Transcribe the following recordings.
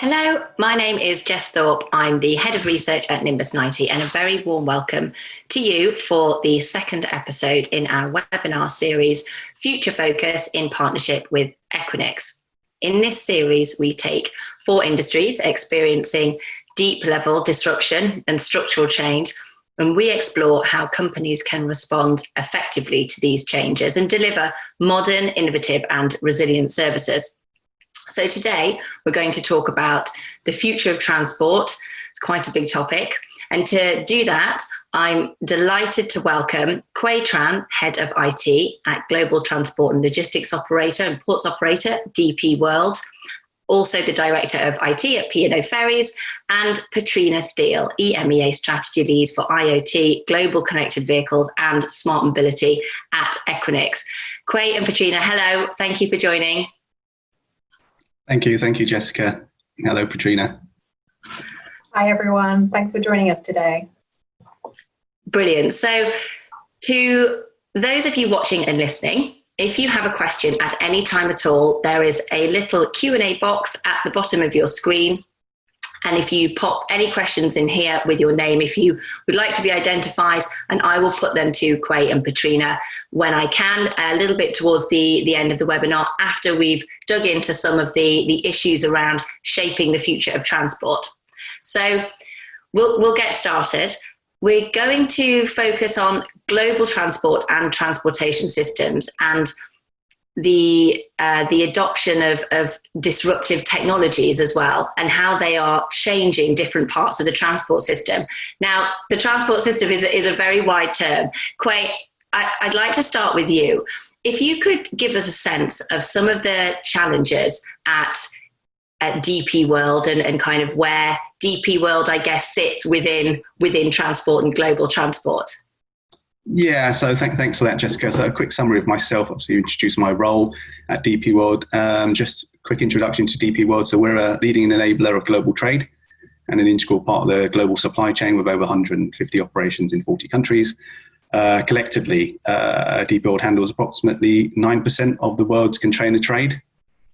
Hello, my name is Jess Thorpe. I'm the Head of Research at Nimbus 90, and a very warm welcome to you for the second episode in our webinar series, Future Focus, in partnership with Equinix. In this series, we take 4 industries experiencing deep level disruption and structural change, and we explore how companies can respond effectively to these changes and deliver modern, innovative, and resilient services. So today we're going to talk about the future of transport. It's quite a big topic. And to do that, I'm delighted to welcome Tran, Head of IT at Global Transport and Logistics Operator and Ports Operator, DP World, also the Director of IT at P&O Ferries, and Petrina, Steele, EMEA Strategy Lead for IoT, Global Connected Vehicles and Smart Mobility at Equinix. Quay and Petrina, hello. Thank you for joining. Thank you, Jessica. Hello, Petrina. Hi, everyone. Thanks for joining us today. Brilliant. So to those of you watching and listening, if you have a question at any time at all, there is a little Q&A box at the bottom of your screen. And if you pop any questions in here with your name, if you would like to be identified, and I will put them to Quay and Petrina when I can, a little bit towards the end of the webinar, after we've dug into some of the issues around shaping the future of transport. So we'll get started. We're going to focus on global transport and transportation systems and the adoption of disruptive technologies as well, and how they are changing different parts of the transport system. Now, the transport system is a very wide term. Quay, I'd like to start with you. If you could give us a sense of some of the challenges at DP World and kind of where DP World, I guess, sits within transport and global transport. Yeah, so thanks for that, Jessica. So a quick summary of myself, obviously introduce my role at DP World. Just a quick introduction to DP World. So we're a leading enabler of global trade and an integral part of the global supply chain with over 150 operations in 40 countries. Collectively, DP World handles approximately 9% of the world's container trade.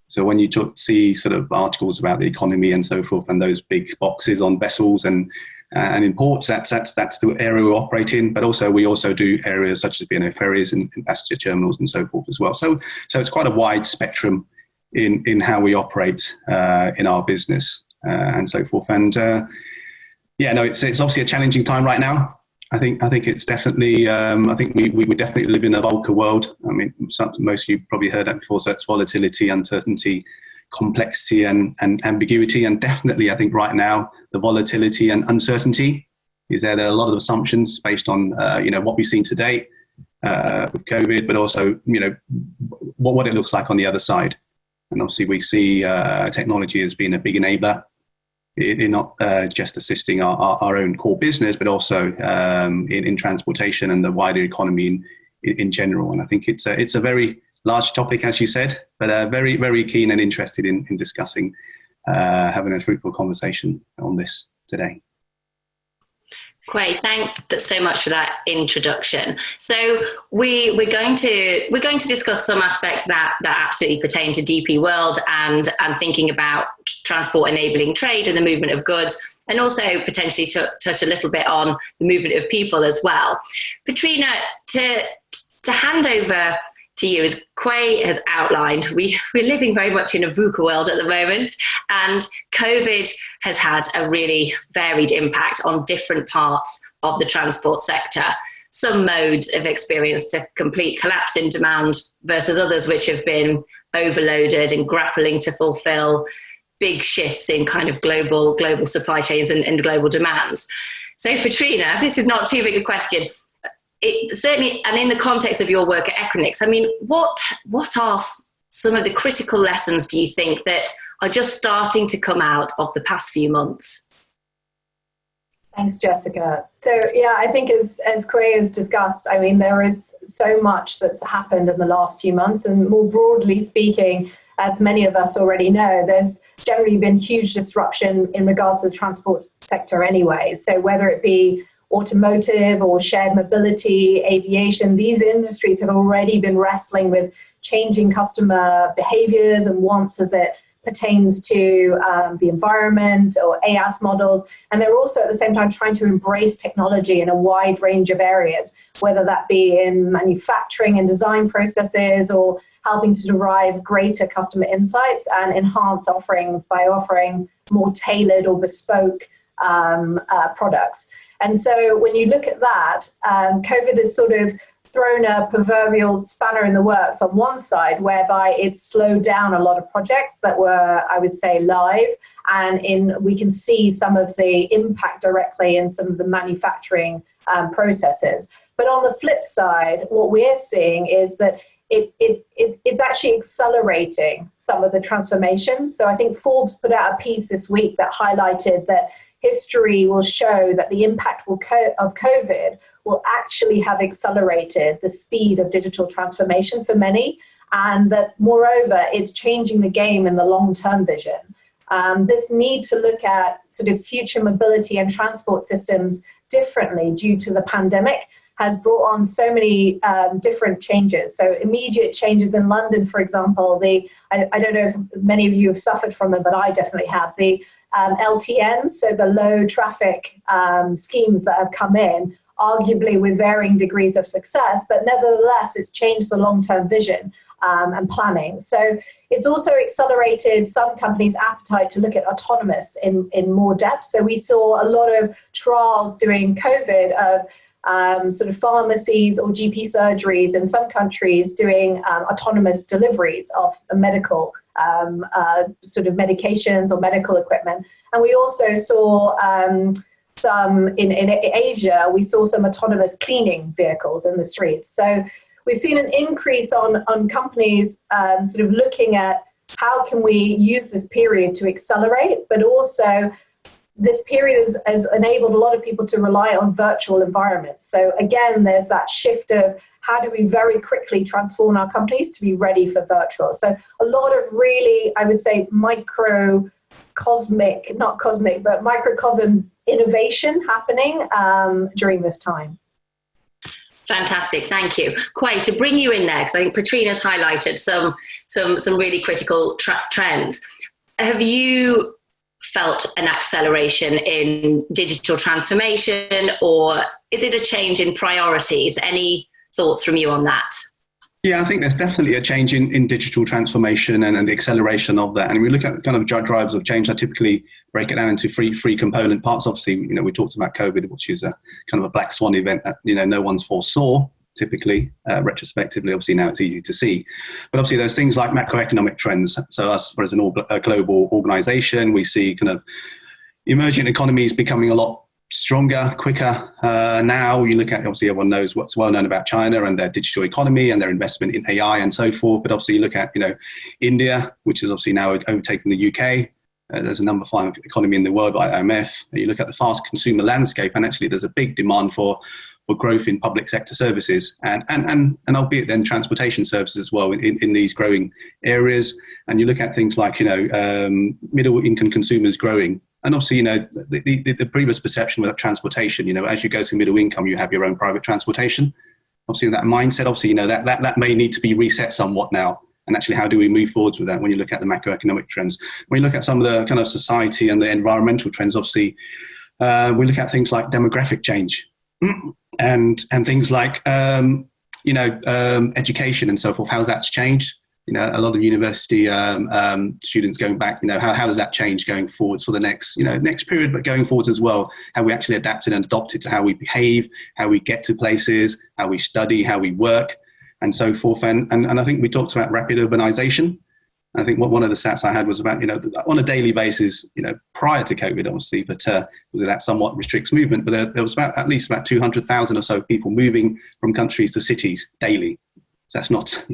So when you see sort of articles about the economy and so forth, and those big boxes on vessels and in ports, that's the area we operate in. But also we also do areas such as P&O ferries and passenger terminals and so forth as well. So it's quite a wide spectrum in how we operate in our business and so forth. And it's obviously a challenging time right now. I think it's definitely. I think we definitely live in a VUCA world. I mean, most of you probably heard that before. So it's volatility, uncertainty, complexity and ambiguity. And definitely, I think right now, the volatility and uncertainty is there. There are a lot of assumptions based on, what we've seen to date with COVID, but also, what it looks like on the other side. And obviously we see technology as being a big enabler in not just assisting our own core business, but also in transportation and the wider economy in general. And I think it's a very large topic, as you said, but very, very keen and interested in discussing, having a fruitful conversation on this today. Great, thanks so much for that introduction. So we're going to discuss some aspects that absolutely pertain to DP World and thinking about transport enabling trade and the movement of goods, and also potentially touch a little bit on the movement of people as well. Petrina, to hand over to you, as Quay has outlined, we're living very much in a VUCA world at the moment, and COVID has had a really varied impact on different parts of the transport sector. Some modes have experienced a complete collapse in demand versus others which have been overloaded and grappling to fulfill big shifts in kind of global supply chains and global demands. So Petrina, this is not too big a question. Certainly, and in the context of your work at Equinix, I mean, what are some of the critical lessons, do you think, that are just starting to come out of the past few months? Thanks, Jessica. So, yeah, I think as Quay has discussed, I mean, there is so much that's happened in the last few months. And more broadly speaking, as many of us already know, there's generally been huge disruption in regards to the transport sector anyway. So whether it be automotive or shared mobility, aviation, these industries have already been wrestling with changing customer behaviors and wants as it pertains to the environment or AS models. And they're also at the same time trying to embrace technology in a wide range of areas, whether that be in manufacturing and design processes, or helping to derive greater customer insights and enhance offerings by offering more tailored or bespoke products. And so when you look at that, COVID has sort of thrown a proverbial spanner in the works on one side, whereby it's slowed down a lot of projects that were, I would say, live, and we can see some of the impact directly in some of the manufacturing processes. But on the flip side, what we're seeing is that it's actually accelerating some of the transformation. So I think Forbes put out a piece this week that highlighted that history will show that the impact of COVID will actually have accelerated the speed of digital transformation for many, and that moreover, it's changing the game in the long-term vision. This need to look at sort of future mobility and transport systems differently due to the pandemic has brought on so many different changes. So immediate changes in London, for example, I don't know if many of you have suffered from them, but I definitely have. The LTNs, so the low traffic schemes that have come in, arguably with varying degrees of success, but nevertheless, it's changed the long-term vision and planning. So it's also accelerated some companies' appetite to look at autonomous in more depth. So we saw a lot of trials during COVID of sort of pharmacies or GP surgeries in some countries doing autonomous deliveries of medical sort of medications or medical equipment. And we also saw some in Asia, we saw some autonomous cleaning vehicles in the streets. So we've seen an increase on companies sort of looking at how can we use this period to accelerate, but also this period has enabled a lot of people to rely on virtual environments. So again, there's that shift of how do we very quickly transform our companies to be ready for virtual. So a lot of really, I would say, microcosm innovation happening during this time. Fantastic, thank you. Quite to bring you in there, because I think Petrina's highlighted some really critical trends. Have you felt an acceleration in digital transformation, or is it a change in priorities? Any thoughts from you on that? Yeah, I think there's definitely a change in digital transformation and the acceleration of that. And we look at the kind of drivers of change. I typically break it down into three component parts. Obviously, we talked about COVID, which is a kind of a black swan event that no one's foresaw. Typically, retrospectively, obviously now it's easy to see. But obviously there's things like macroeconomic trends. So us, as a global organization, we see kind of emerging economies becoming a lot stronger, quicker. Now you look at, obviously everyone knows what's well known about China and their digital economy and their investment in AI and so forth. But obviously you look at, India, which is obviously now overtaking the UK. There's a number 5 economy in the world by IMF. You look at the fast consumer landscape, and actually there's a big demand for growth in public sector services and albeit then transportation services as well in these growing areas. And you look at things like, middle income consumers growing. And obviously, the previous perception with transportation, as you go to middle income, you have your own private transportation. Obviously that mindset, obviously, that may need to be reset somewhat now. And actually, how do we move forwards with that when you look at the macroeconomic trends? When you look at some of the kind of society and the environmental trends, obviously, we look at things like demographic change. And things like education and so forth, how that's changed. A lot of university students going back. How does that change going forwards for the next period, but going forwards as well? How we actually adapted and adopted to how we behave, how we get to places, how we study, how we work, and so forth. And I think we talked about rapid urbanization. I think one of the stats I had was about, on a daily basis, prior to COVID, obviously, but that somewhat restricts movement. But there was at least about 200,000 or so people moving from countries to cities daily. So that's not,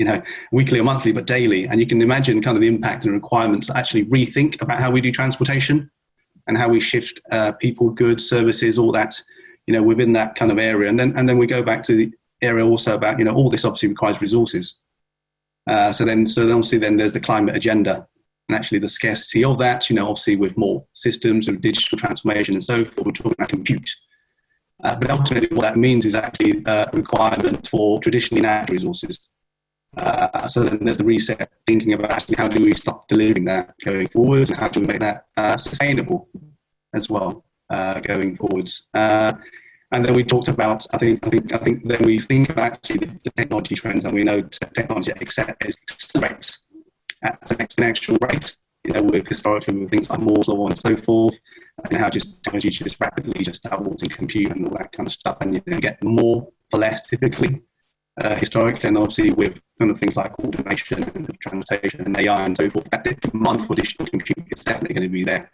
weekly or monthly, but daily. And you can imagine kind of the impact and requirements to actually rethink about how we do transportation and how we shift people, goods, services, all that, within that kind of area. And then we go back to the area also about, all this obviously requires resources. So then obviously then there's the climate agenda and actually the scarcity of that, obviously with more systems and digital transformation and so forth, we're talking about compute. But ultimately what that means is actually a requirement for traditionally natural resources. So then there's the reset, thinking about actually how do we stop delivering that going forwards, and how do we make that sustainable as well going forwards. And then we talked about, I think then we think about actually the technology trends, and we know technology accelerates at an exponential rate. With historically with things like Moore's law and so forth, and how just technology just rapidly just doubles in compute and all that kind of stuff, and you get more for less typically. Historically, and obviously with kind of things like automation and transportation and AI and so forth, that demand for additional compute is definitely going to be there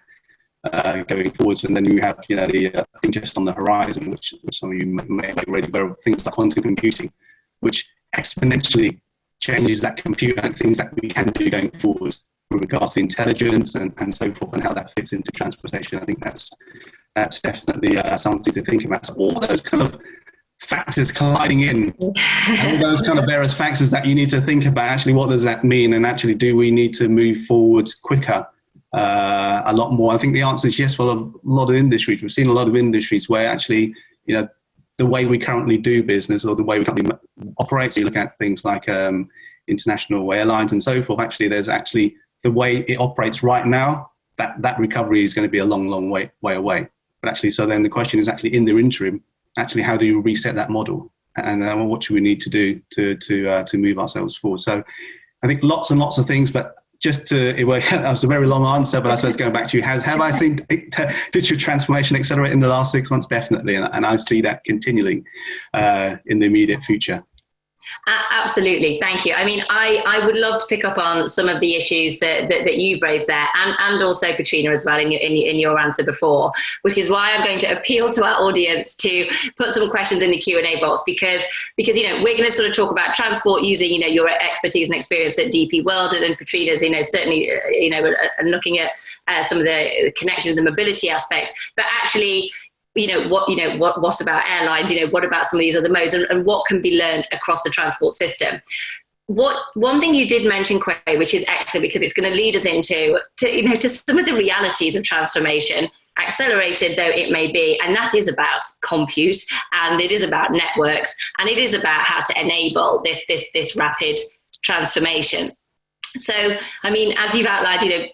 going forwards. And then you have, the I think just on the horizon, which some of you may have already aware of, things like quantum computing, which exponentially changes that compute and things that we can do going forwards with regards to intelligence and so forth, and how that fits into transportation. I think that's definitely something to think about. So all those kind of factors colliding in, and all those kind of various factors that you need to think about, actually what does that mean, and actually do we need to move forwards quicker a lot more? I think the answer is yes for a lot of industries. We've seen a lot of industries where actually the way we currently do business, or the way we currently operate, so you look at things like international airlines and so forth, actually there's actually the way it operates right now, that recovery is going to be a long way away. But actually, so then the question is actually in the interim, actually, how do you reset that model, and what should we need to do to move ourselves forward? So, I think lots and lots of things. But that was a very long answer. But I suppose going back to you, have I seen digital transformation accelerate in the last 6 months? Definitely, and I see that continuing in the immediate future. Absolutely, thank you. I mean, I would love to pick up on some of the issues that you've raised there, and also Petrina as well in your answer before, which is why I'm going to appeal to our audience to put some questions in the Q&A box, because we're going to sort of talk about transport using your expertise and experience at DP World, and Petrina's certainly looking at some of the connections and the mobility aspects, but actually. What about airlines? What about some of these other modes, and what can be learned across the transport system? One thing you did mention, Quay, which is excellent, because it's going to lead us into some of the realities of transformation, accelerated though it may be, and that is about compute, and it is about networks, and it is about how to enable this rapid transformation. So, I mean, as you've outlined,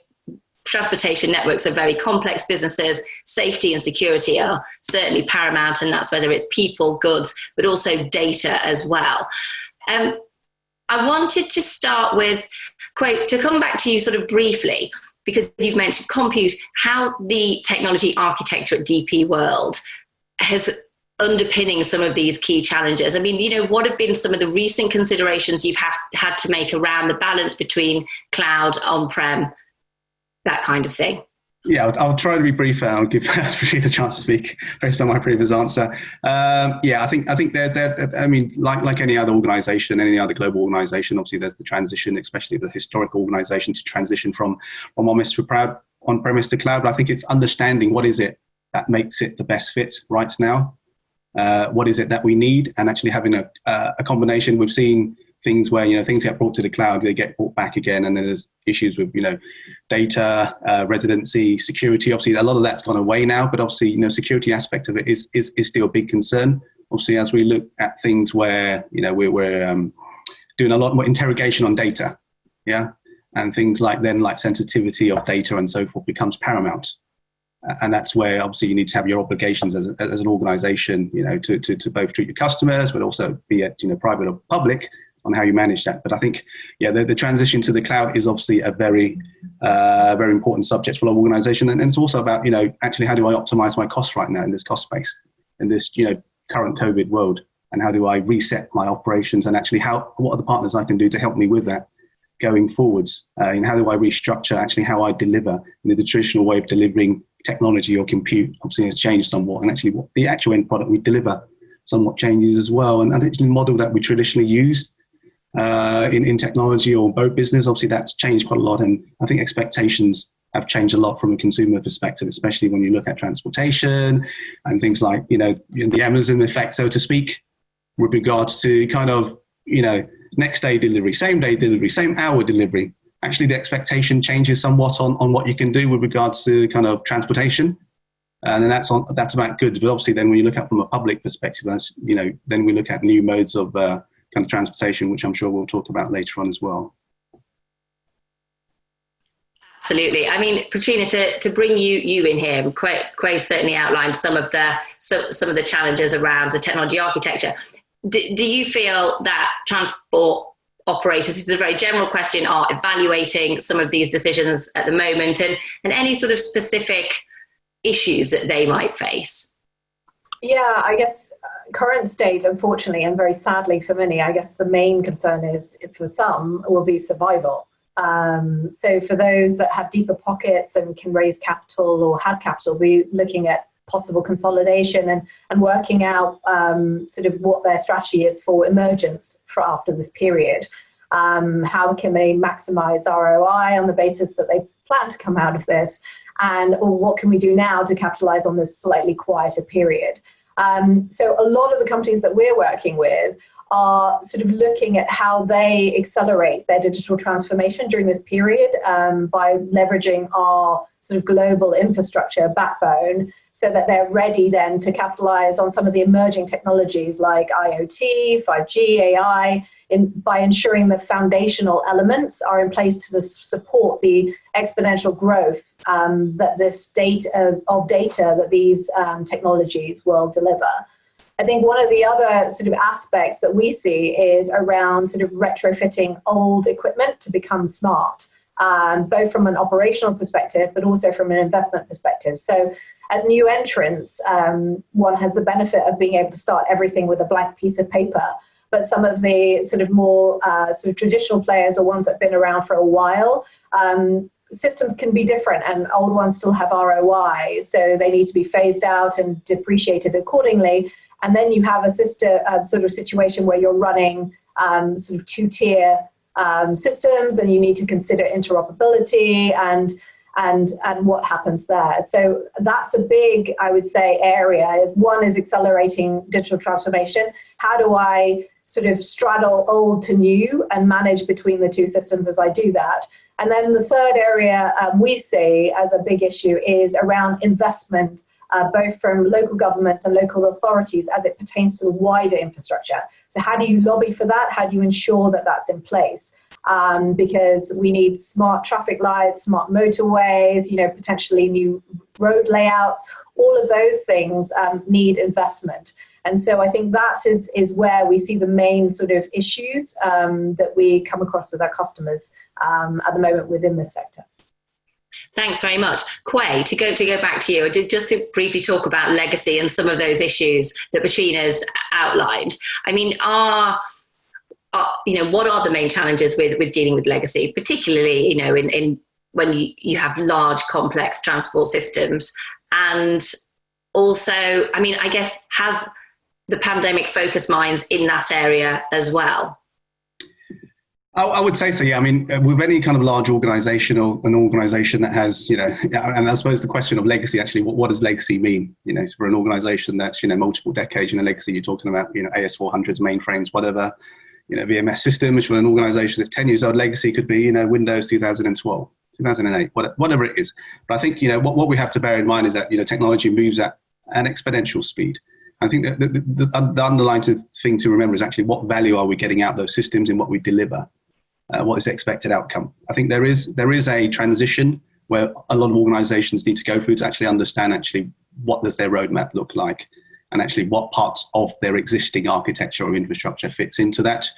transportation networks are very complex businesses. Safety and security are certainly paramount, and that's whether it's people, goods, but also data as well. I wanted to start with, Quay, to come back to you sort of briefly, because you've mentioned compute, how the technology architecture at DP World has underpinning some of these key challenges. I mean, what have been some of the recent considerations you've had to make around the balance between cloud, on-prem, that kind of thing? Yeah, I'll try to be brief. I'll give Petrina a chance to speak based on my previous answer. I think I mean, like any other organization, any other global organization, obviously there's the transition, especially the historical organization, to transition from on-premise to cloud. But I think it's understanding what is it that makes it the best fit right now. What is it that we need, and actually having a combination. We've seen things where things get brought to the cloud, they get brought back again, and then there's issues with data, residency, security. Obviously, a lot of that's gone away now, but obviously security aspect of it is still a big concern. Obviously, as we look at things where we're doing a lot more interrogation on data, and things like sensitivity of data and so forth becomes paramount. And that's where obviously you need to have your obligations as an organization, to both treat your customers, but also be it private or public, on how you manage that. But I think, the transition to the cloud is obviously a very, very important subject for a lot of organizations. And it's also about, actually how do I optimize my costs right now in this cost space, in this, current COVID world? And how do I reset my operations? And actually what are the partners I can do to help me with that going forwards? How do I restructure actually how I deliver? The traditional way of delivering technology or compute obviously has changed somewhat. And actually what the actual end product we deliver somewhat changes as well. And I think the model that we traditionally used in technology or boat business, obviously that's changed quite a lot, and I think expectations have changed a lot from a consumer perspective, especially when you look at transportation and things like the Amazon effect, so to speak, with regards to kind of next day delivery, same day delivery, same hour delivery. Actually, the expectation changes somewhat on what you can do with regards to kind of transportation, and then that's about goods. But obviously, then when you look at from a public perspective, then we look at new modes of kind of transportation, which I'm sure we'll talk about later on as well. Absolutely. I mean, Petrina, to bring you in here, Quay certainly outlined some of the challenges around the technology architecture. Do you feel that transport operators, this is a very general question, are evaluating some of these decisions at the moment, and any sort of specific issues that they might face? Yeah, I guess current state, unfortunately, and very sadly for many, I guess the main concern is, for some, will be survival. So for those that have deeper pockets and can raise capital or have capital, we're looking at possible consolidation and working out sort of what their strategy is for emergence for after this period. How can they maximize ROI on the basis that they plan to come out of this? And what can we do now to capitalize on this slightly quieter period? So a lot of the companies that we're working with are sort of looking at how they accelerate their digital transformation during this period by leveraging our sort of global infrastructure backbone, so that they're ready then to capitalize on some of the emerging technologies like IoT, 5G, AI, by ensuring the foundational elements are in place to support the exponential growth that this data that these technologies will deliver. I think one of the other sort of aspects that we see is around sort of retrofitting old equipment to become smart, both from an operational perspective, but also from an investment perspective. So as new entrants, one has the benefit of being able to start everything with a blank piece of paper. But some of the sort of more sort of traditional players, or ones that have been around for a while, systems can be different, and old ones still have ROI. So they need to be phased out and depreciated accordingly. And then you have a sort of situation where you're running sort of two-tier systems, and you need to consider interoperability and what happens there. So that's a big, I would say, area. One is accelerating digital transformation. How do I sort of straddle old to new and manage between the two systems as I do that? And then the third area we see as a big issue is around investment, both from local governments and local authorities as it pertains to the wider infrastructure. So how do you lobby for that? How do you ensure that that's in place? Because we need smart traffic lights, smart motorways, potentially new road layouts. All of those things need investment. And so I think that is where we see the main sort of issues that we come across with our customers at the moment within this sector. Thanks very much. Quay, to go back to you, just to briefly talk about legacy and some of those issues that Petrina's outlined. I mean, what are the main challenges with dealing with legacy, particularly, in when you have large, complex transport systems? And also, I mean, I guess, has the pandemic focused minds in that area as well? I would say so, yeah. I mean, with any kind of large organization or an organization that has, and I suppose the question of legacy, actually, what does legacy mean? So for an organization that's, multiple decades, legacy, you're talking about, AS400s, mainframes, whatever, VMS systems. For an organization that's 10 years old, legacy could be, Windows 2012, 2008, whatever it is. But I think, what we have to bear in mind is that, technology moves at an exponential speed. I think that the underlying thing to remember is actually what value are we getting out of those systems and what we deliver. What is the expected outcome? I think there is a transition where a lot of organizations need to go through to actually understand what does their roadmap look like, and actually what parts of their existing architecture or infrastructure fits into that,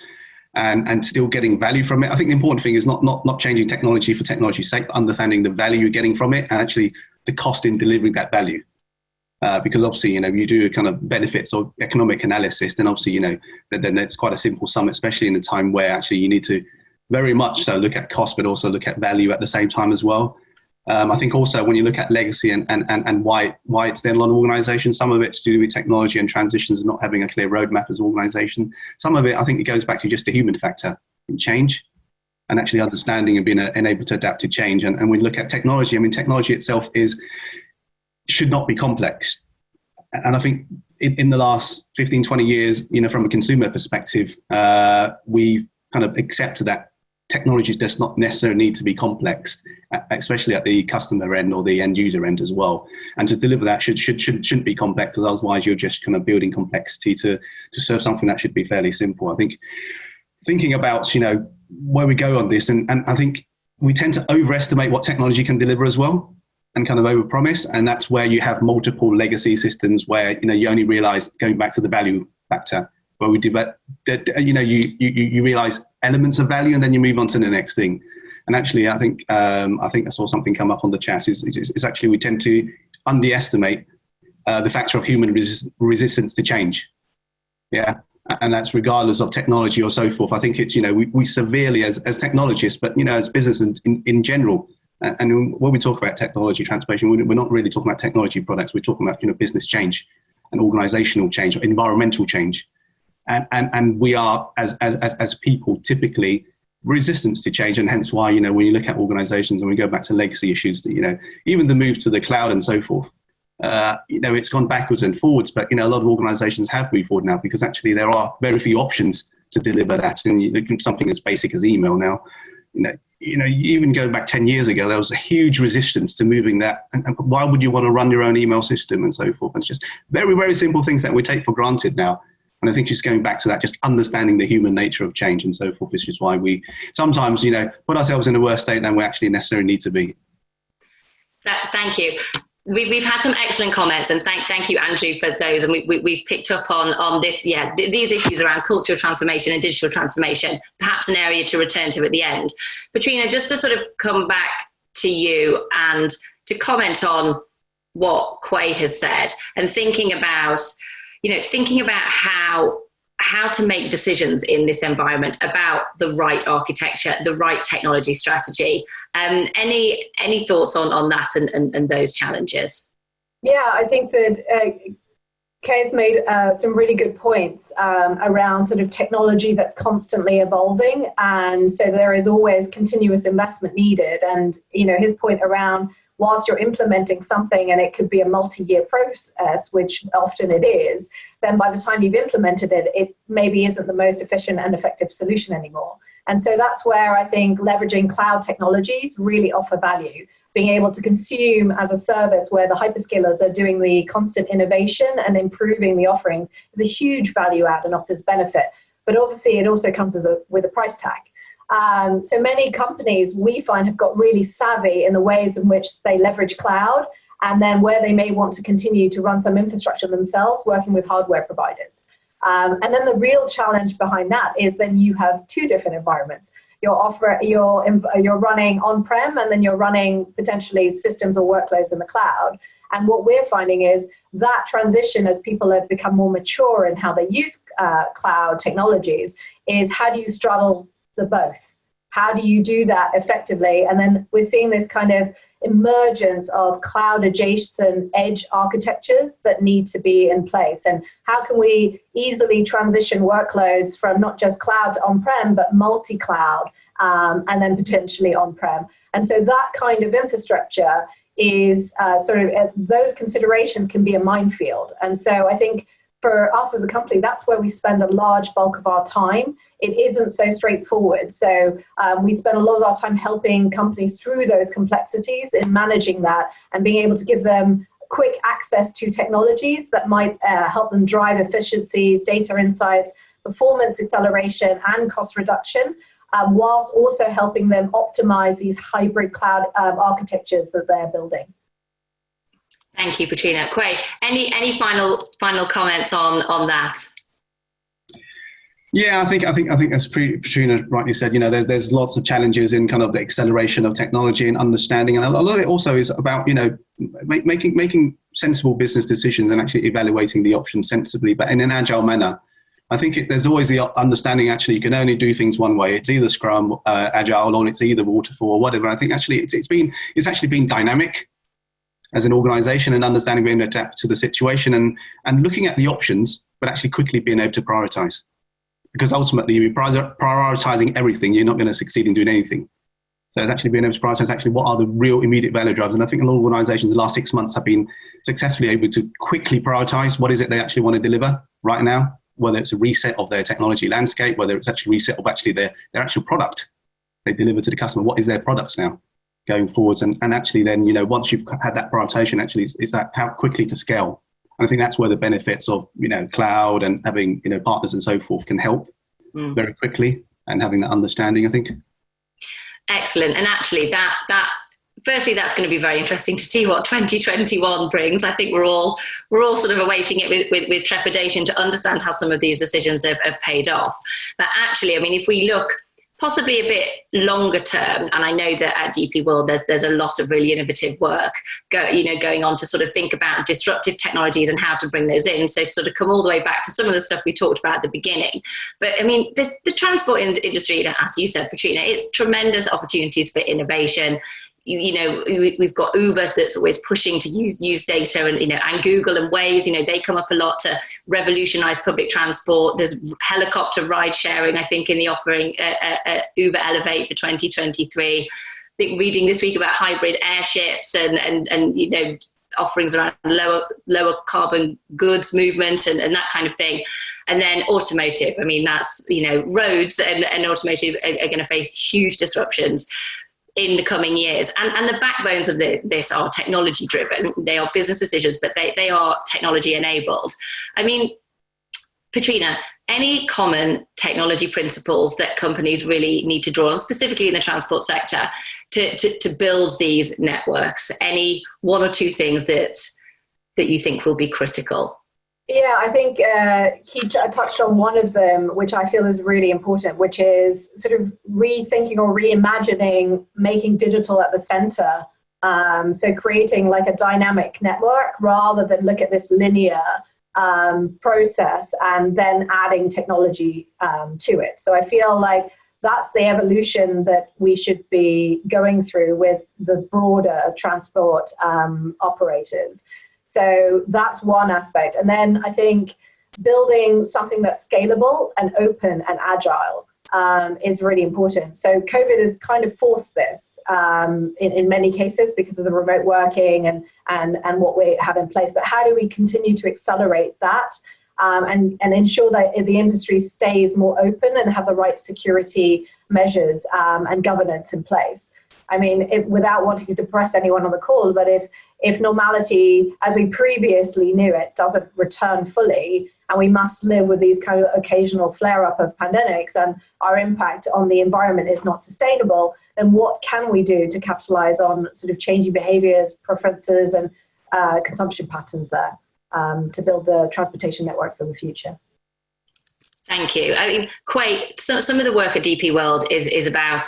and still getting value from it. I think the important thing is not changing technology for technology's sake, but understanding the value you're getting from it and actually the cost in delivering that value. Because obviously, you do a kind of benefits or economic analysis, then obviously, then it's quite a simple sum, especially in a time where actually you need to very much so look at cost, but also look at value at the same time as well. I think also when you look at legacy and why it's there in a lot of organizations, some of it's to do with technology and transitions and not having a clear roadmap as an organization. Some of it, I think it goes back to just the human factor in change and actually understanding and being able to adapt to change. And when we look at technology, I mean, technology itself should not be complex. And I think in the last 15, 20 years, from a consumer perspective, we kind of accepted that technology does not necessarily need to be complex, especially at the customer end or the end user end as well. And to deliver that shouldn't be complex, because otherwise you're just kind of building complexity to serve something that should be fairly simple. I think thinking about, where we go on this, and I think we tend to overestimate what technology can deliver as well, and kind of overpromise. And that's where you have multiple legacy systems where, you only realize, going back to the value factor, where we develop, you realize elements of value and then you move on to the next thing. And actually, I think I saw something come up on the chat, is actually we tend to underestimate the factor of human resistance to change. Yeah. And that's regardless of technology or so forth. I think it's, we severely as technologists, but, as businesses in general, and when we talk about technology transformation, we're not really talking about technology products. We're talking about, business change and organizational change, or environmental change. And we are, as people, typically resistant to change. And hence why, when you look at organizations and we go back to legacy issues, that, even the move to the cloud and so forth, it's gone backwards and forwards, but, a lot of organizations have moved forward now, because actually there are very few options to deliver that. And you look at something as basic as email now, even going back 10 years ago, there was a huge resistance to moving that. And why would you want to run your own email system and so forth? And it's just very, very simple things that we take for granted now. And I think just going back to that, just understanding the human nature of change and so forth, is just why we sometimes, put ourselves in a worse state than we actually necessarily need to be. Thank you. We've had some excellent comments, and thank you, Andrew, for those. And we've picked up on this, these issues around cultural transformation and digital transformation, perhaps an area to return to at the end. Petrina, just to sort of come back to you and to comment on what Quay has said, and thinking about how to make decisions in this environment about the right architecture, the right technology strategy. Any thoughts on that and those challenges? Yeah, I think that Kay has made some really good points around sort of technology that's constantly evolving. And so there is always continuous investment needed. And, his point around, whilst you're implementing something and it could be a multi-year process, which often it is, then by the time you've implemented it, it maybe isn't the most efficient and effective solution anymore. And so that's where I think leveraging cloud technologies really offer value. Being able to consume as a service where the hyperscalers are doing the constant innovation and improving the offerings is a huge value add and offers benefit. But obviously it also comes with a price tag. So many companies we find have got really savvy in the ways in which they leverage cloud, and then where they may want to continue to run some infrastructure themselves, working with hardware providers. And then the real challenge behind that is then you have two different environments. You're running on-prem, and then you're running potentially systems or workloads in the cloud. And what we're finding is that transition, as people have become more mature in how they use cloud technologies, is how do you straddle the both? How do you do that effectively? And then we're seeing this kind of emergence of cloud adjacent edge architectures that need to be in place. And how can we easily transition workloads from not just cloud to on-prem, but multi-cloud, and then potentially on-prem? And so that kind of infrastructure is those considerations can be a minefield. And so I think for us as a company, that's where we spend a large bulk of our time. It isn't so straightforward. So we spend a lot of our time helping companies through those complexities in managing that and being able to give them quick access to technologies that might help them drive efficiencies, data insights, performance acceleration, and cost reduction, whilst also helping them optimize these hybrid cloud architectures that they're building. Thank you, Petrina. Quay, any final comments on that? Yeah, I think as Petrina rightly said, there's lots of challenges in kind of the acceleration of technology and understanding, and a lot of it also is about making sensible business decisions and actually evaluating the options sensibly, but in an agile manner. I think there's always the understanding actually you can only do things one way. It's either Scrum, Agile, or it's either Waterfall or whatever. I think actually it's actually been dynamic as an organization, and understanding being able to adapt to the situation and looking at the options, but actually quickly being able to prioritize. Because ultimately, if you're prioritizing everything, you're not going to succeed in doing anything. So it's actually being able to prioritize actually what are the real immediate value drivers. And I think a lot of organizations in the last 6 months have been successfully able to quickly prioritize what is it they actually want to deliver right now, whether it's a reset of their technology landscape, whether it's actually a reset of actually their actual product. they deliver to the customer, what is their products now going forwards? And actually then, once you've had that prioritization, actually is that how quickly to scale. And I think that's where the benefits of, cloud and having, partners and so forth can help very quickly, and having that understanding, I think. Excellent. And actually that firstly, that's going to be very interesting to see what 2021 brings. I think we're all sort of awaiting it with trepidation to understand how some of these decisions have paid off. But actually, I mean, if we look possibly a bit longer term, and I know that at DP World there's a lot of really innovative work going on to sort of think about disruptive technologies and how to bring those in. So to sort of come all the way back to some of the stuff we talked about at the beginning. But I mean, the transport industry, as you said, Petrina, it's tremendous opportunities for innovation. We've got Uber that's always pushing to use data, and Google and Waze, they come up a lot to revolutionize public transport. There's helicopter ride sharing, I think, in the offering Uber Elevate for 2023. I think reading this week about hybrid airships and offerings around lower carbon goods movement and that kind of thing. And then automotive, I mean, that's, roads and automotive are going to face huge disruptions in the coming years. And the backbones of this are technology driven. They are business decisions, but they are technology enabled. I mean, Petrina, any common technology principles that companies really need to draw on, specifically in the transport sector, to build these networks? Any one or two things that you think will be critical? Yeah, I think he touched on one of them, which I feel is really important, which is sort of rethinking or reimagining making digital at the center. So creating like a dynamic network rather than look at this linear process and then adding technology to it. So I feel like that's the evolution that we should be going through with the broader transport operators. So that's one aspect. And then I think building something that's scalable and open and agile is really important. So COVID has kind of forced this in many cases because of the remote working and what we have in place. But how do we continue to accelerate that and ensure that the industry stays more open and have the right security measures and governance in place? I mean, without wanting to depress anyone on the call, but if normality, as we previously knew it, doesn't return fully, and we must live with these kind of occasional flare-up of pandemics, and our impact on the environment is not sustainable, then what can we do to capitalize on sort of changing behaviors, preferences, and consumption patterns there to build the transportation networks of the future? Thank you. I mean, some of the work at DP World is about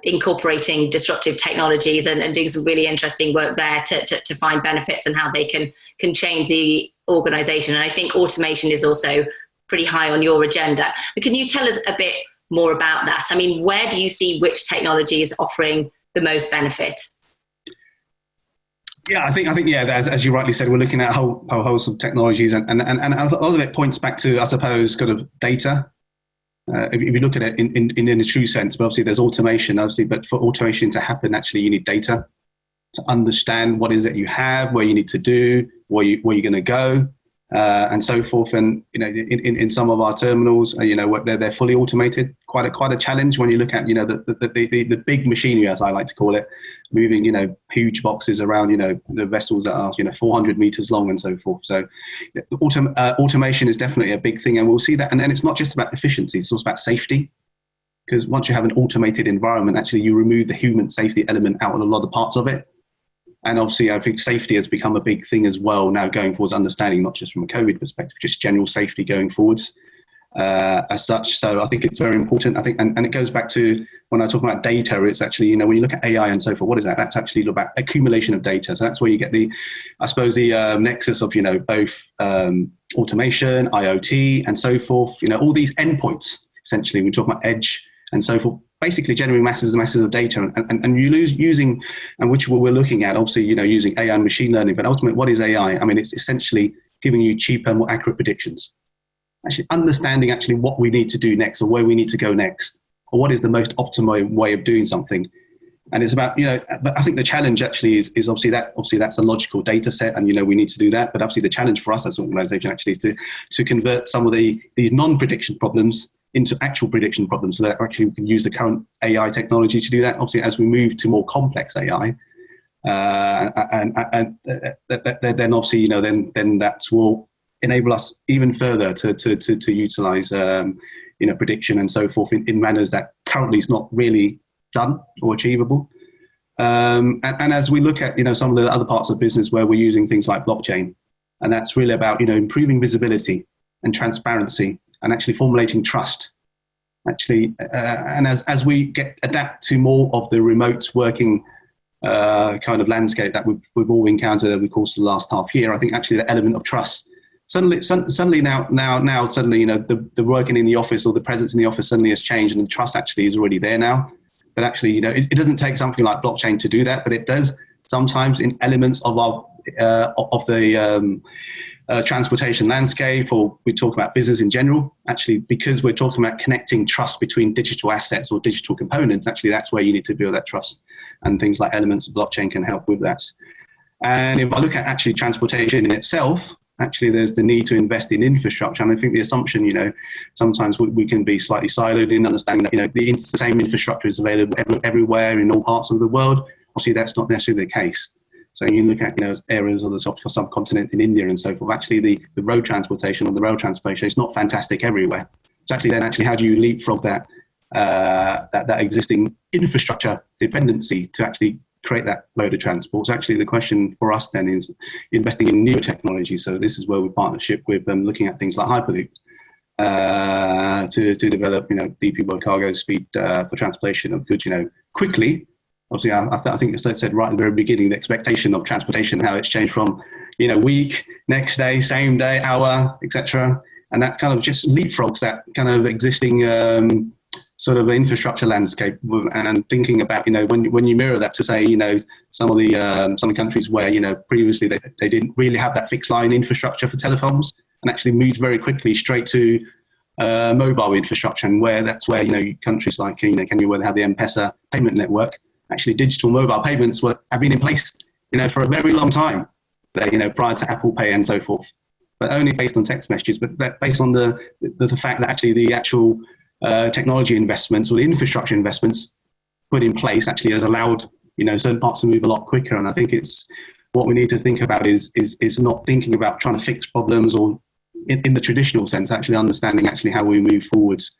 incorporating disruptive technologies and doing some really interesting work there to find benefits and how they can change the organization. And I think automation is also pretty high on your agenda. But can you tell us a bit more about that? I mean, where do you see which technology is offering the most benefit? Yeah, I think as you rightly said, we're looking at a whole host of technologies, and a lot of it points back to, I suppose, kind of data. If you look at it in the true sense, but obviously there's automation, obviously, but for automation to happen, actually, you need data to understand what is it you have, where you need to do, where you're going to go, and so forth. And in some of our terminals, they're fully automated. Quite a challenge when you look at the big machinery, as I like to call it, moving huge boxes around the vessels that are 400 meters long and so forth. So automation is definitely a big thing, and we'll see that. And it's not just about efficiency; it's also about safety. Because once you have an automated environment, actually you remove the human safety element out of a lot of parts of it. And obviously, I think safety has become a big thing as well now going forwards, understanding not just from a COVID perspective, just general safety going forwards as such. So I think it's very important. I think, and it goes back to when I talk about data, it's actually, when you look at AI and so forth, what is that? That's actually about accumulation of data. So that's where you get the nexus of, both automation, IoT, and so forth, all these endpoints, essentially, we talk about edge and so forth. Basically generating masses and masses of data, and you lose using, and which we're looking at, obviously, using AI and machine learning. But ultimately, what is AI? I mean, it's essentially giving you cheaper, more accurate predictions. Actually understanding what we need to do next, or where we need to go next, or what is the most optimal way of doing something. And it's about, but I think the challenge actually is obviously that's a logical data set, and we need to do that. But obviously the challenge for us as an organization actually is to convert some of these non-prediction problems into actual prediction problems, so that actually we can use the current AI technology to do that. Obviously, as we move to more complex AI, and then obviously, you know, then that will enable us even further to utilize you know, prediction and so forth in manners that currently is not really done or achievable. And as we look at, you know, some of the other parts of business where we're using things like blockchain, and that's really about, you know, improving visibility and transparency and actually formulating trust. Actually, and as we adapt to more of the remote working kind of landscape that we've all encountered over the course of the last half year, I think actually the element of trust suddenly now, you know, the working in the office or the presence in the office suddenly has changed, and the trust actually is already there now. But actually, you know, it doesn't take something like blockchain to do that, but it does sometimes in elements of our of the transportation landscape, or we talk about business in general. Actually, because we're talking about connecting trust between digital assets or digital components, actually that's where you need to build that trust, and things like elements of blockchain can help with that. And if I look at actually transportation in itself, actually there's the need to invest in infrastructure. And I think the assumption, you know, sometimes we can be slightly siloed in understanding that, you know, the same infrastructure is available everywhere in all parts of the world. Obviously, that's not necessarily the case. So you look at, you know, areas of the subcontinent in India and so forth. Actually, the road transportation or the rail transportation is not fantastic everywhere. So actually, then how do you leapfrog that existing infrastructure dependency to actually create that mode of transport? So actually the question for us then is investing in newer technology. So this is where we partnership with looking at things like Hyperloop to develop, you know, DP World cargo speed for transportation of goods, you know, quickly. Obviously, I think it's said right at the very beginning, the expectation of transportation, how it's changed from, you know, week, next day, same day, hour, etc. And that kind of just leapfrogs that kind of existing sort of infrastructure landscape, and thinking about, you know, when you mirror that to say, you know, some of the countries where, you know, previously they didn't really have that fixed line infrastructure for telephones, and actually moved very quickly straight to mobile infrastructure, and that's where, you know, countries like, you know, Kenya, where they have the M-Pesa payment network, actually digital mobile payments have been in place, you know, for a very long time, you know, prior to Apple Pay and so forth, but only based on text messages, but based on the fact that actually the actual technology investments or the infrastructure investments put in place actually has allowed, you know, certain parts to move a lot quicker. And I think it's what we need to think about is not thinking about trying to fix problems or in the traditional sense, actually understanding actually how we move forwards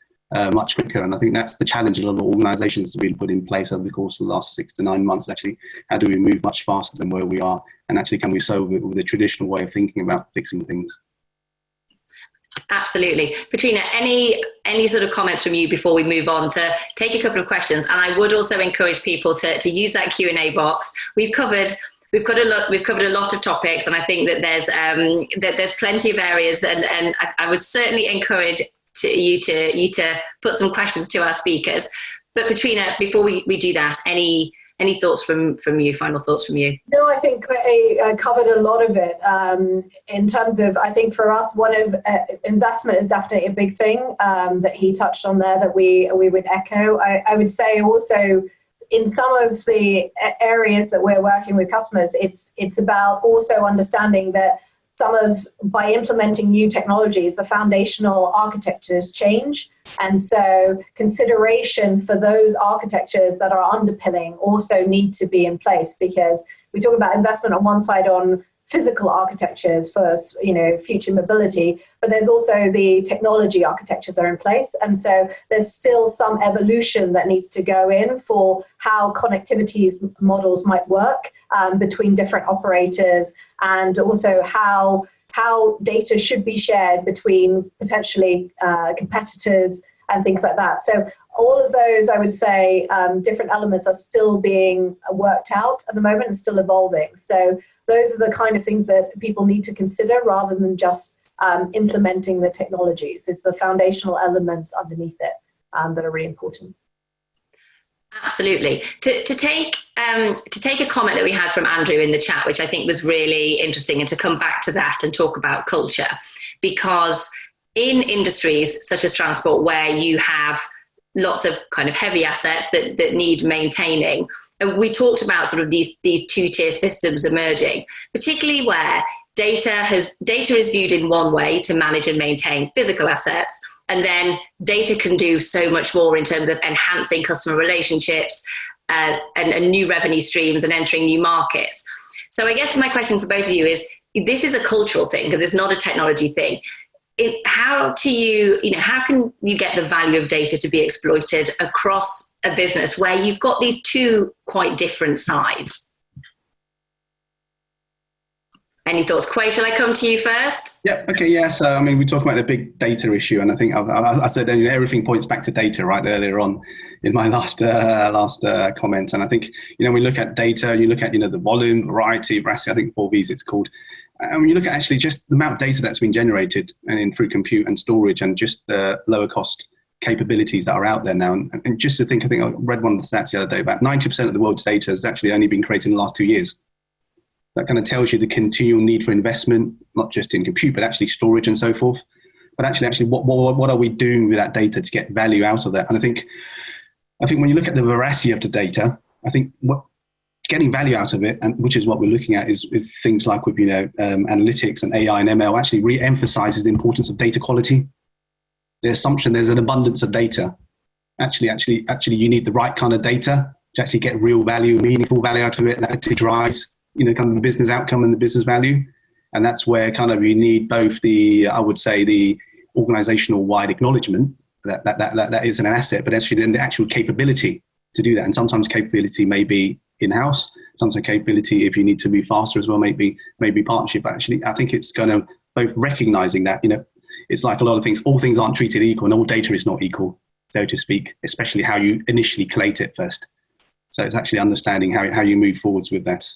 much quicker. And I think that's the challenge a lot of organizations have been put in place over the course of the last 6 to 9 months. Actually, how do we move much faster than where we are? And actually, can we solve it with the traditional way of thinking about fixing things? Absolutely. Petrina, any sort of comments from you before we move on to take a couple of questions? And I would also encourage people to use that Q&A box. We've covered a lot of topics, and I think that there's plenty of areas, and I would certainly encourage you to put some questions to our speakers. But Petrina, before we do that, any thoughts from you, final thoughts from you? No, I think I covered a lot of it. In terms of, I think for us, one of investment is definitely a big thing that he touched on there that we would echo. I would say also in some of the areas that we're working with customers, it's about also understanding that by implementing new technologies, the foundational architectures change. And so consideration for those architectures that are underpinning also need to be in place, because we talk about investment on one side on physical architectures for, you know, future mobility, but there's also the technology architectures are in place. And so there's still some evolution that needs to go in for how connectivity models might work between different operators, and also how data should be shared between potentially competitors and things like that. So all of those, I would say, different elements are still being worked out at the moment and still evolving. So those are the kind of things that people need to consider rather than just implementing the technologies. It's the foundational elements underneath it that are really important. Absolutely. To take a comment that we had from Andrew in the chat, which I think was really interesting, and to come back to that and talk about culture, because in industries such as transport, where you have lots of kind of heavy assets that need maintaining, and we talked about sort of these two-tier systems emerging, particularly where data is viewed in one way to manage and maintain physical assets, And then data can do so much more in terms of enhancing customer relationships and new revenue streams and entering new markets. So I guess my question for both of you is, this is a cultural thing because it's not a technology thing. How can you get the value of data to be exploited across a business where you've got these two quite different sides? Any thoughts? Quay, shall I come to you first? Yeah. Okay. Yeah. So, I mean, we talked about the big data issue, and I think I said everything points back to data right earlier on in my last comment. And I think, we look at data, you look at, the volume, variety, veracity, I think 4 V's it's called. And when you look at actually just the amount of data that's been generated and through compute and storage and just the lower cost capabilities that are out there now. And just to think, I think I read one of the stats the other day, about 90% of the world's data has actually only been created in the last 2 years. That kind of tells you the continual need for investment, not just in compute, but actually storage and so forth. But actually, what are we doing with that data to get value out of that? And I think when you look at the veracity of the data, I think getting value out of it, and which is what we're looking at, is things like with analytics and AI and ML actually re-emphasizes the importance of data quality. The assumption there's an abundance of data. Actually, you need the right kind of data to actually get real value, meaningful value out of it, that actually drives kind of the business outcome and the business value. And that's where kind of you need both the organizational wide acknowledgement that is an asset, but actually then the actual capability to do that. And sometimes capability may be in-house, sometimes capability, if you need to move faster as well, maybe partnership. But actually, I think it's kind of both recognizing that, it's like a lot of things, all things aren't treated equal and all data is not equal, so to speak, especially how you initially collate it first. So it's actually understanding how you move forwards with that.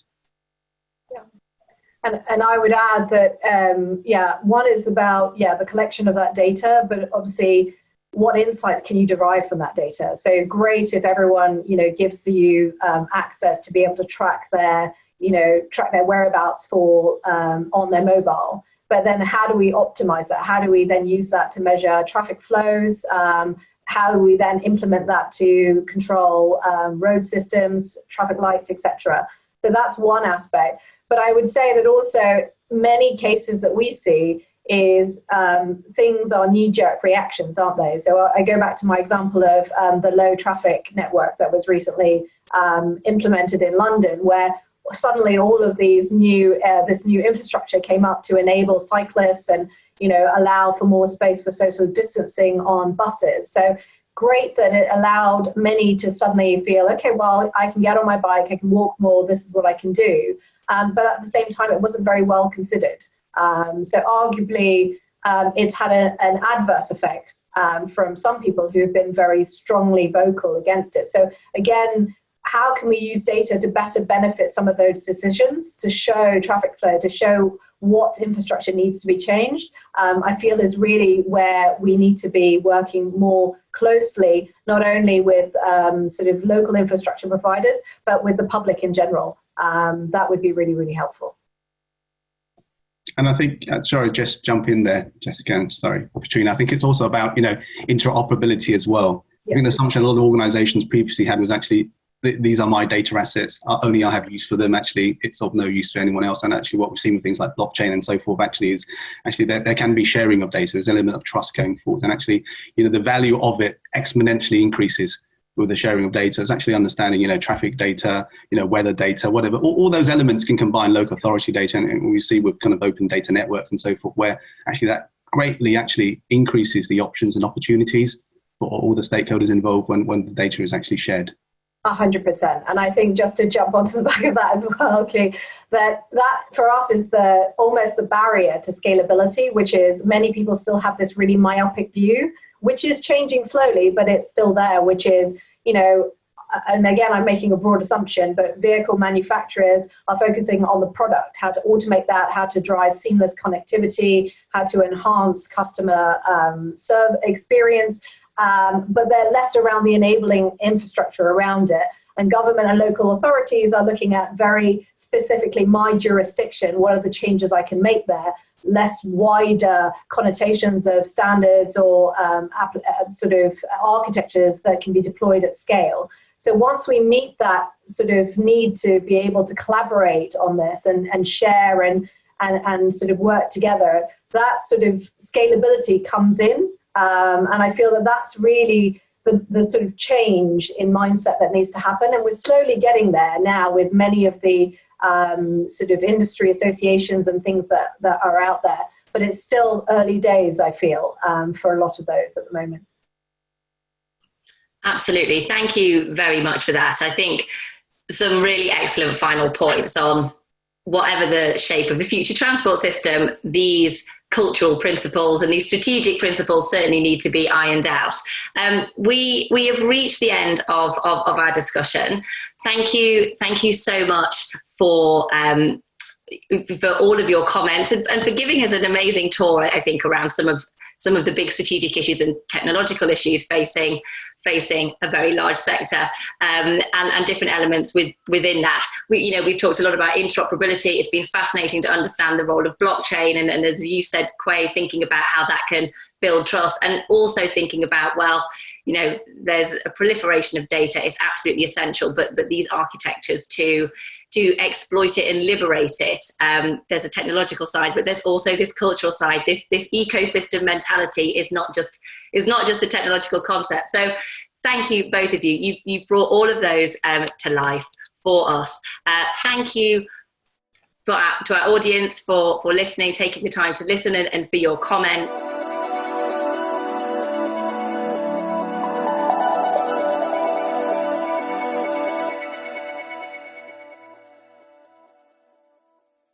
And I would add that, one is about, the collection of that data, but obviously what insights can you derive from that data? So great if everyone, gives you access to be able to track their whereabouts on their mobile. But then how do we optimize that? How do we then use that to measure traffic flows? How do we then implement that to control road systems, traffic lights, etc.? So that's one aspect. But I would say that also many cases that we see is things are knee-jerk reactions, aren't they? So I go back to my example of the low traffic network that was recently implemented in London, where suddenly all of these this new infrastructure came up to enable cyclists and allow for more space for social distancing on buses. So great that it allowed many to suddenly feel, okay, well, I can get on my bike, I can walk more, this is what I can do. But at the same time, it wasn't very well considered. So arguably, it's had an adverse effect from some people who have been very strongly vocal against it. So again, how can we use data to better benefit some of those decisions, to show traffic flow, to show what infrastructure needs to be changed? I feel is really where we need to be working more closely, not only with sort of local infrastructure providers, but with the public in general. That would be really, really helpful. And I think, sorry, just jump in there, Jessica, and sorry, Petrina. I think it's also about, interoperability as well. Yeah. I think the assumption a lot of organizations previously had was actually, these are my data assets, only I have use for them. Actually, it's of no use to anyone else. And actually what we've seen with things like blockchain and so forth is there can be sharing of data. There's an element of trust going forward. And actually, the value of it exponentially increases with the sharing of data. It's actually understanding, traffic data, weather data, whatever. All those elements can combine local authority data. And we see with kind of open data networks and so forth, where actually that greatly actually increases the options and opportunities for all the stakeholders involved when the data is actually shared. 100%. And I think just to jump onto the back of that as well, okay, that for us is almost the barrier to scalability, which is many people still have this really myopic view, which is changing slowly, but it's still there, which is, and again, I'm making a broad assumption, but vehicle manufacturers are focusing on the product, how to automate that, how to drive seamless connectivity, how to enhance customer experience. But they're less around the enabling infrastructure around it. And government and local authorities are looking at very specifically my jurisdiction, what are the changes I can make there, less wider connotations of standards or sort of architectures that can be deployed at scale. So once we meet that sort of need to be able to collaborate on this and share and sort of work together, that sort of scalability comes in. And I feel that that's really the sort of change in mindset that needs to happen. And we're slowly getting there now with many of the sort of industry associations and things that are out there. But it's still early days, I feel, for a lot of those at the moment. Absolutely. Thank you very much for that. I think some really excellent final points on whatever the shape of the future transport system, these cultural principles and these strategic principles certainly need to be ironed out. We have reached the end of our discussion. Thank you so much for all of your comments and for giving us an amazing tour, I think, around some of the big strategic issues and technological issues facing a very large sector, and different elements within that. We've talked a lot about interoperability. It's been fascinating to understand the role of blockchain, and as you said, Quay, thinking about how that can build trust, and also thinking about, there's a proliferation of data is absolutely essential, but these architectures to exploit it and liberate it. There's a technological side, but there's also this cultural side. This ecosystem mentality is not just a technological concept. So thank you, both of you. You brought all of those to life for us. Thank you to our audience for listening, taking the time to listen, and for your comments.